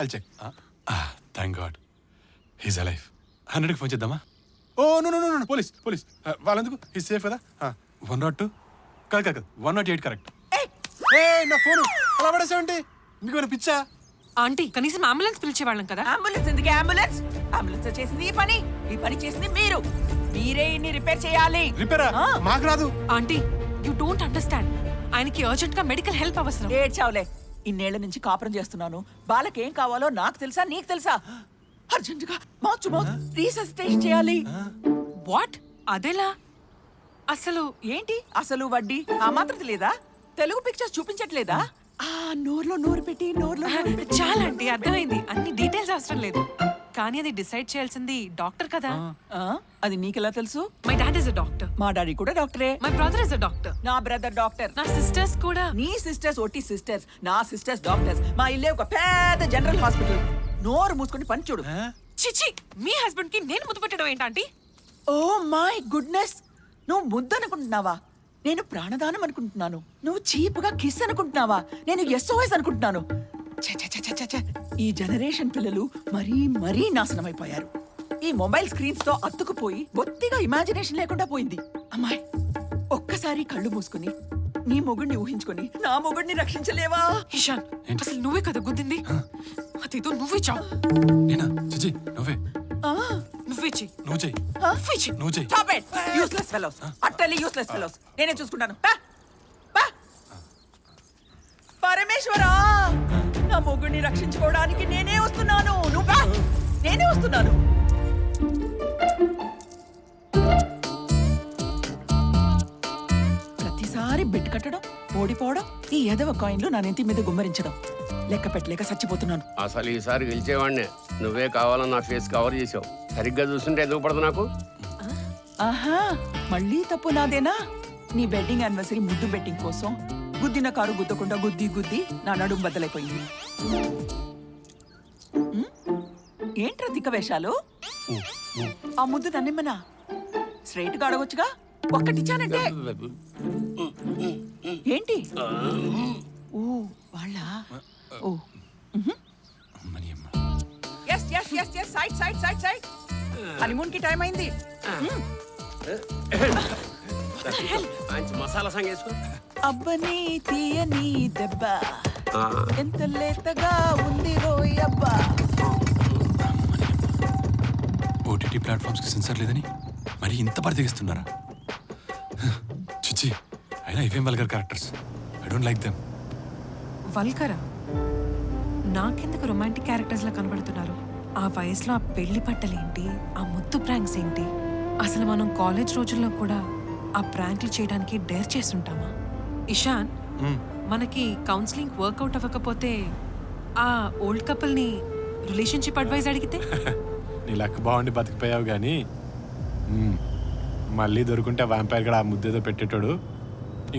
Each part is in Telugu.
I'll check. Thank God. He's alive. 100కి ఫోన్ చేద్దామా? ఓ నో పోలీస్ వాళ్ళెందుకు? హీస్ సేఫ్ కదా? 102 కాదు 108 కరెక్ట్. నా ఫోను అలా పడేసావంటి? మీకు పిచ్చా? ఆంటీ కనీసం అంబులెన్స్ పిలిచేవాళ్ళం కదా. అంబులెన్స్ ఎందుకు? అంబులెన్స్ చేసింది ఈ పని చేసింది మీరే ఇన్ని రిపేర్ చేయాలి. రిపేరా? మాకు రాదు. Aunty you don't understand. ఆయనకి అర్జెంట్ గా మెడికల్ హెల్ప్ అవసరం. ఏడ్చావులే. ఇన్నేళ్ల నుంచి కాపురం చేస్తున్నాను. బాలకేం కావాలో నాకు తెలుసా నీకు తెలుసా? అర్జెంటుగా మార్చు రీససిటేషన్ చేయాలి. వాట్? అదెలా? అసలు ఏంటి అసలు వడ్డీ ఆ మాత్రం లేదా? తెలుగు పిక్చర్స్ చూపించట్లేదా? నోర్లో నోరు పెట్టి చాలా ఆంటీ అర్థమైంది. అన్ని డీటెయిల్స్ అవసరం లేదు. కానీ అది డిసైడ్ చేయాల్సింది డాక్టర్ కదా. అది నీకెలా తెలుసు? My dad is a doctor. మా డాడీ కూడా డాక్టరే. My brother is a doctor. నా బ్రదర్ డాక్టర్. నా సిస్టర్స్ కూడా. నీ సిస్టర్స్ ఒట్టి సిస్టర్స్, నా సిస్టర్స్ డాక్టర్స్. మా ఇల్లే ఒక పెద్ద జనరల్ హాస్పిటల్. నోరు మూసుకొని పని చూడు. చిచి, మీ హస్బెండ్ కి నేను ముద్దు పెట్టడం ఏంటంటే? ఓ మై గుడ్నెస్, నువ్వు ముద్దు అనుకుంటున్నావా? నేను ప్రాణదానం అనుకుంటున్నాను. నువ్వు చీప్గా కిస్ అనుకుంటున్నావా? నేను SOS అనుకుంటున్నాను. ఈ జనరేషన్ పిల్లలు మరీ నాశనం అయిపోయారు. ఈ మొబైల్ స్క్రీన్స్ తో అతుకుపోయి బొత్తిగా ఇమాజినేషన్ లేకుండా పోయింది. అమ్మాయి, ఒక్కసారి కళ్ళు మూసుకుని నీ మొగుడిని ఊహించుకొని నా మొగుడిని రక్షించలేవా? ఇషాన్, అసలు నువ్వే కదా గుద్దింది. అదేదో నువ్వే చావు. నేనా? చిచి నువ్వే. నువ్వే చెయ్యి. నువ్వు చెయ్యి. Stop it! Useless fellows. Utterly useless fellows. నేనే చూసుకుంటాను. పరమేశ్వరా, నా మొగుడిని రక్షించుకోవడానికి నేనే వస్తున్నాను. నేనే వస్తున్నాను. ప్రతిసారి బెట్ కట్టడం, ఓడిపోవడం, ఈ ఎదవ కాయిన్లు నా నెత్తి మీద గుమ్మరించడం. లెక్క పెట్టలేక చచ్చిపోతున్నాను. అసలు ఈసారి గెలిచేవాడినే. నువ్వే కావాలని నా ఫేస్ కవర్ చేసావు. సరిగ్గా చూస్తుంటే ఎందుకు పడదు నాకు? ఆహా, మళ్ళీ తప్పు నాదేనా? నీ వెడ్డింగ్ యానివర్సరీ ముద్దు బెట్టింగ్ కోసం గుద్దిన కారు గుద్దకుండా గుద్ది నా నడుం బద్దలైపోయింది. ఏంట్రా తిక్క వేషాలు? ఆ ముద్దు నన్నేమన్నా స్ట్రైట్ గా అడగొచ్చుగా. ఒక్కటిచ్చానంటే ఏంటి? ఓ వాళ్ళ. ఓ సైడ్ హనీమూన్ కి టైం అయింది. మంచి మసాలా సాంగ్ వేసుకో. అబ్బని తీయని దెబ్బ ఎంత లేతగా ఉంది రోయబ్బా. OTT ప్లాట్ఫామ్స్ కి సెన్సార్ లేదని మరి ఇంత పరితెగిస్తున్నారా? చిచి, అయినా ఇవేం vulgar characters. I don't like them. వల్గరా? నాకెందుకు రొమాంటిక్ క్యారెక్టర్స్ లా కనబడుతున్నారు? ఆ వయసులో ఆ పెళ్లి పట్టలేంటి, ఆ ముద్దు ప్రాంక్స్ ఏంటి? అసలు మనం కాలేజ్ రోజుల్లో కూడా ఆ ప్రాంక్లు చేయడానికి డేర్ చేస్తుంటామా? ఇషాన్, మనకి కౌన్సిలింగ్ వర్కౌట్ అవ్వకపోతే ఆ ఓల్డ్ కపుల్ ని రిలేషన్షిప్ అడ్వైస్ అడిగితే? నీ లక్ బాగుండి బతికిపోయావు కానీ మళ్ళీ దొరుకుంటే వ్యాంపైర్ కూడా ఆ ముద్దేదో పెట్టేటాడు.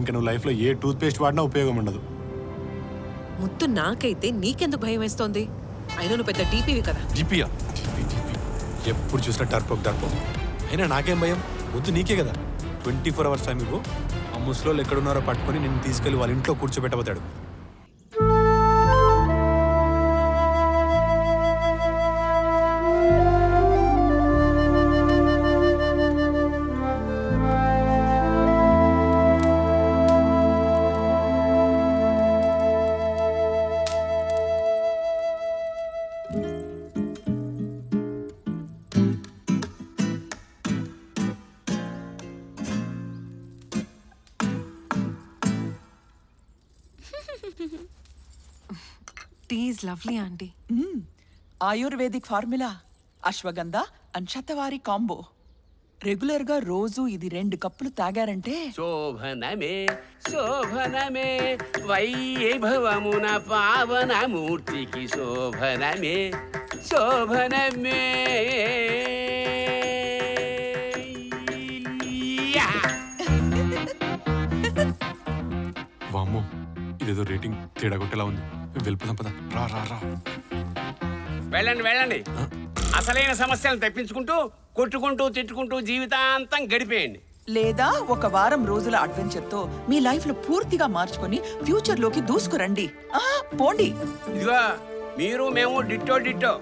ఇంకా నువ్వు లైఫ్లో ఏ టూత్ పేస్ట్ వాడినా ఉపయోగం ఉండదు. ముద్దు నాకైతే నీకెందుకు భయం వేస్తోంది? అయినా నువ్వు పెద్ద DPవి కదా. DPయా? ఎప్పుడు చూసినా డర్పోక్. అయినా నాకేం భయం? ముద్దు నీకే కదా. 24 hours టైం ఇవ్వు. ఆ ముసలోళ్ళు ఎక్కడున్నారో పట్టుకొని నిన్ను తీసుకెళ్ళి వాళ్ళ ఇంట్లో కూర్చోబెట్టబోతాడు. Tea is lovely aunty. Ayurvedic formula, ashwagandha and shatavari combo. Regular గా రోజు ఇది 2 కప్పులు తాగారంటే శోభనమే వైభవమున పావన మూర్తికి శోభనమే. వామ్మో, ఇదేదో రేటింగ్ తేడా కొట్టేలా ఉంది. వెళ్ళిపోదాం పద. రా. వెళ్ళండి. అసలైన సమస్యలను తప్పించుకుంటూ కొట్టుకుంటూ తిట్టుకుంటూ జీవితాంతం గడిపేయండి. లేదా ఒక వారం రోజుల అడ్వెంచర్ తో మీ లైఫ్ లో పూర్తిగా మార్చుకొని ఫ్యూచర్ లోకి దూసుకురండి. పోండి. ఇదిగో మీరు మేము డిట్టో డిట్టో.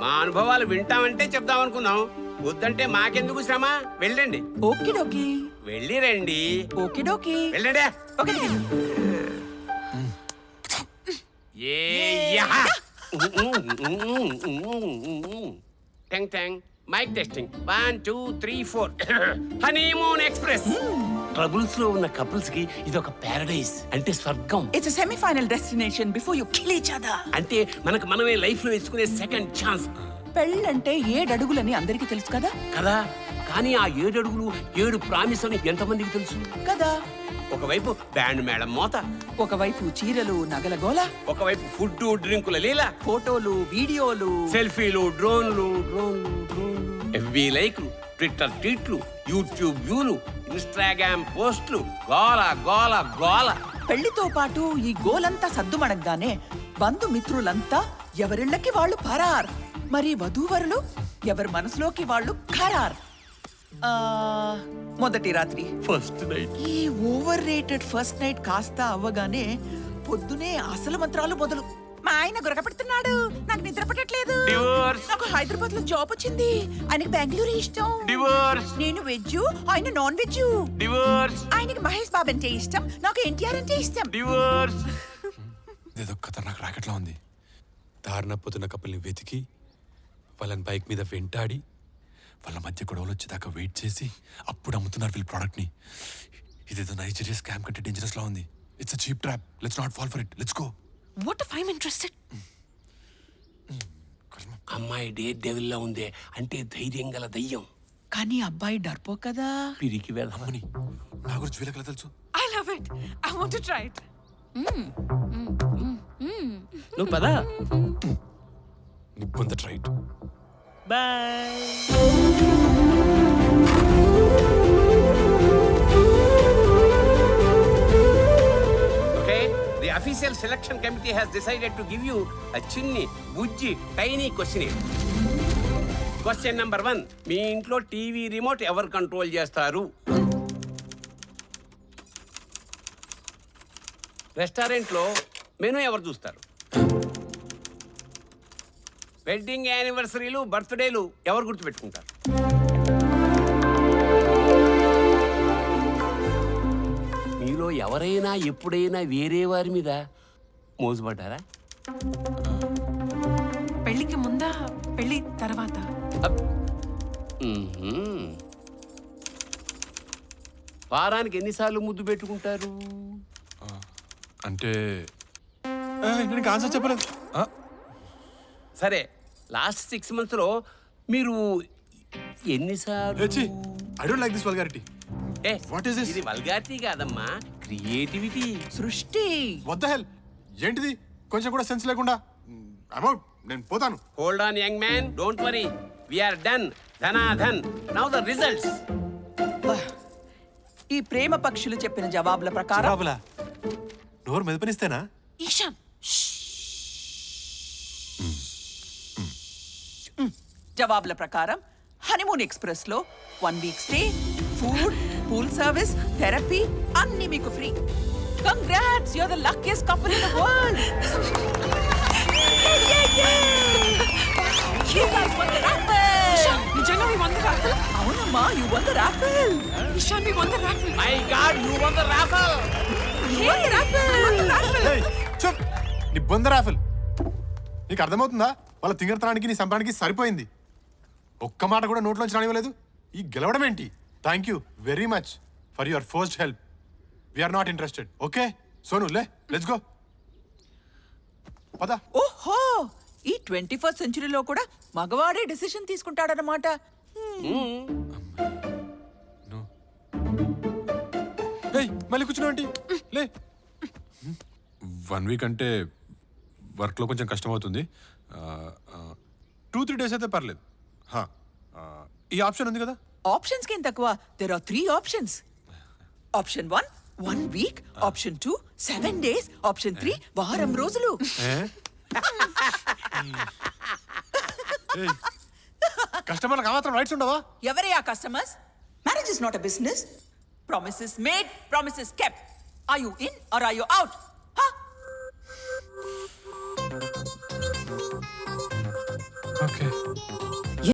మా అనుభవాలు వింటామంటే చెప్దాం అనుకుందాం, వద్దంటే మాకెందుకు శ్రమ. వెళ్ళండి, ఓకేడోకి వెళ్ళి రండి, ఓకేడోకి వెళ్ళండి. ఓకే ఏ యహ. టెంగ్ టెంగ్ mic testing 1 2 3 4. Honeymoon express. Troubles లో ఉన్న కపుల్స్ కి ఇది ఒక పారడైస్, అంటే స్వర్గం. It's a semi-final destination before you kill each other. అంటే మనమే లైఫ్ లో ఇచ్చుకునే సెకండ్ ఛాన్స్ పెళ్ళంటే 7 అడుగులని అందరికీ తెలుసు కదా కదా. కానీ ఆ 7 అడుగులు 7 ప్రామిస్ అని ఎంతమందికి తెలుసు కదా. ఒకవైపు బ్యాండ్ మేడం మోత, ఒకవైపు చీరలు నగల గోల, ఒకవైపు ఫుడ్ డ్రింకుల లీల, ఫోటోలు వీడియోలు, సెల్ఫీలు డ్రోన్లు, FB లైక్లు, ట్విట్టర్ ట్వీట్లు, యూట్యూబ్ వ్యూలు, ఇన్స్టాగ్రామ్ పోస్టులు, గోల గోల గోల. పెళ్లితో పాటు ఈ గోలంతా సద్దుమణగ్గానే బంధుమిత్రులంతా ఎవరిళ్ళకి వాళ్ళు పరార్. మరి వధూవరులు ఎవరి మనసులోకి వాళ్ళు ఖరార్. ఆ, మొదటి రాత్రి ఫస్ట్ నైట్. ఈ ఓవర్ రేటెడ్ ఫస్ట్ నైట్ కాస్త అవ్వగానే పొద్దునే అసలు మంత్రాలు మొదలు. మా ఆయన గురకపెడుతున్నాడు, నాకు నిద్ర పట్టట్లేదు, డివోర్స్, నాకు హైదరాబాద్ లో జాబ్ వచ్చింది, ఆయనకి బెంగళూరు ఇష్టం, డివోర్స్, నేను వెజ్ ఆయన నాన్ వెజ్, డివోర్స్, ఆయనకి మహేష్ బాబు అంటే ఇష్టం, నాకు ఎన్టీఆర్ అంటే ఇష్టం. డివోర్స్. ఇదేదో ఖతర్నాక్ రాకెట్లా ఉంది. దారిన పోతున్న కప్పుల్ని వెతికి వాళ్ళని బైక్ మీద వెంటాడి వాళ్ళ మధ్య గొడవలు వచ్చేదాకా వెయిట్ చేసి అప్పుడు అమ్ముతున్నారు వీళ్ళ ప్రోడక్ట్ని. ఇదేదో నైజీరియా స్కామ్ కంటే డేంజరస్ లా ఉంది. It's a cheap trap. Let's not fall for it. Let's go. What if I'm interested? అమ్మాయి డే డెవిల్లో ఉందే, అంటే ధైర్యం గల దయ్యం. కానీ అబ్బాయి డర్పో కదా. పిరికి వెళ్దాం. అమ్మని నా గురించి వీళ్ళకి తెలుసు. I love it. I want to try it. నువ్వు పదా. నిప్పంత ట్రైట్. Bye. Okay, the official selection committee has decided to give you a chinny, bujji, tiny questionnaire. Question number 1. మీ ఇంట్లో టీవీ రిమోట్ ఎవరు కంట్రోల్ చేస్తారు? రెస్టారెంట్లో మెనూ ఎవరు చూస్తారు? వెడ్డింగ్ యానివర్సరీలు, బర్త్డేలు ఎవరు గుర్తుపెట్టుకుంటారు? మీలో ఎవరైనా ఎప్పుడైనా వేరే వారి మీద మోజుపడ్డారా? పెళ్లికి ముందా పెళ్లి తర్వాత? వారానికి ఎన్నిసార్లు ముద్దు పెట్టుకుంటారు? అంటే నేను ఆన్సర్ చెప్పలేదు. సరే, లాస్ట్ 6 months లో మీరు ఎన్నిసార్లు? I don't like this vulgarity. What is this? ఇది వల్గారిటీ కాదమ్మా, క్రియేటివిటీ. సృష్టి. What the hell? ఏంటిది? కొంచెం కూడా సెన్స్ లేకుండా. అమౌట్, నేను పోతాను. Hold on young man, don't worry, we are done. ధనాధన్. Now the results. ఈ ప్రేమ పక్షులు చెప్పిన జవాబుల ప్రకారం జవాబులా? నోరు మెదపనిస్తేనా? ఈశాన్, జవాబుల ప్రకారం హనీమూన్ ఎక్స్ప్రెస్ లో 1 week stay, food, pool service, therapy అన్ని మీకు free. Congrats, you are the luckiest couple in the world. నిజంగా we won the raffle? అవునమ్మా, you won the raffle. Ishaan, we won the raffle. My god, you won the raffle. చూప్, నీ బొంద రాఫెల్. నీకు అర్థమవుతుందా? వాళ్ళ తింగరతనానికి నీ సంపానికి సరిపోయింది. ఒక్క మాట కూడా నోట్లోంచి రానివ్వలేదు. ఈ గెలవడం ఏంటి? Thank you very much for your first help. We are not interested. Okay Sonu, let's go. పద. ఓహో, ఈ 21st centuryలో కూడా మగవాడే డెసిషన్ తీసుకుంటాడన్నమాట. మళ్ళీ కూర్చున్నావు లే. 1 week అంటే వర్క్లో కొంచెం కష్టం అవుతుంది. 2-3 days అయితే పర్లేదు. ఈ ఆప్షన్ ఉంది కదా? ఆప్షన్స్ కి తక్కువ. There are 3 options. Option 1 1 week, option 2 7 days, option 3 వారం రోజులు. కస్టమర్లకు మాత్రం రైట్స్ ఉండవా? ఎవరే ఆ customers? Marriage is not a business. Promises made, promises kept. Are you in or are you out? Okay